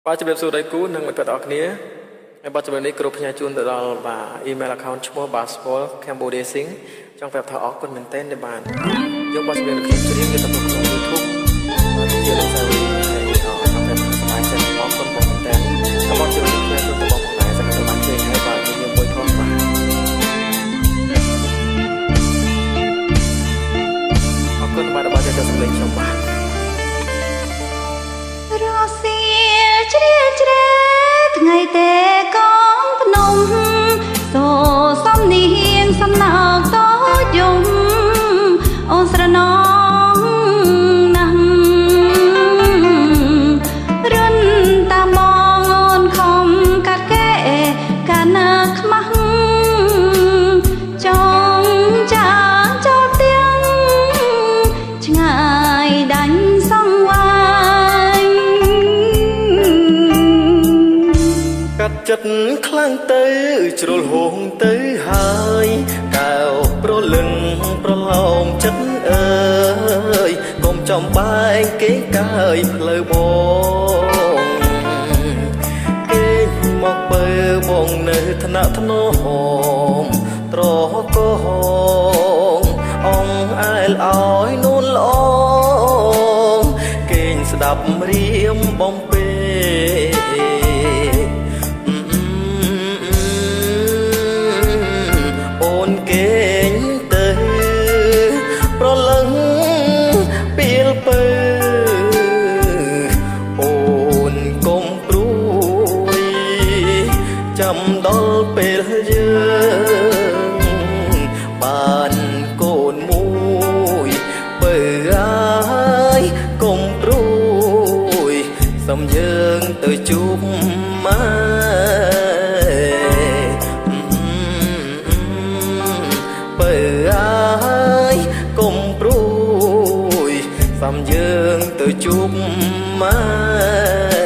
បាទជំរាបសួរដៃគូនិងមិត្តភក្តិអរគ្នាហើយបាទជំរាបនេះគ្រប់ផ្ញើជូនទៅដល់បាទ email account ឈ្មោះ Basketball Cambodia Sing ចង់ប្រាប់ថាអរគុណមែនទែនដែលបានយកបាទជំរាបខ្ញុំច្រៀងយកទៅក្នុង YouTube បាទជាលោកសាវីហើយចង់ប្រាប់ថាសប្បាយចិត្តអរគុណបងមែនទែនហើយបាទជំរាបខ្ញុំជូនទៅបងផងដែរសម្រាប់បានជួយហើយបាទខ្ញុំមួយផងបាទអរគុណបាទដែលបានចូលសម្លេងខ្ញុំបាទរសៀលជ្រៀលជ្រែថ្ងៃតែកងភ្នំសូសំនៀងសំណើកតយំអូនស្រណងណាស់រិនតាមបងអូនខំកាត់កែកាលណាខ្មាស់ចង់ចាចូលទាំងឆ្ងាយដាញ់សង្វាយកាត់ចិត្តខ្លាំងទៅជ្រុលហួងទៅហើយកែវប្រលឹងប្រឡោមចិត្តអើយកុំចំបែកគេកើយផ្លូវបងគេមកបើបងនៅថ្នាក់ធ្នមត្រកងអងអែលអោយនួនល្អគេងស្ដាប់រៀមបំពេអូនគេងទៅប្រលឹងពីលពើអូនកុំព្រួយចាំដល់ពេលយើងបានកូនមួយបើអាយកុំព្រួយសំយើងទៅជួបម៉ែបើអាយកុំព្រួយសំយើងទៅជួបម៉ែ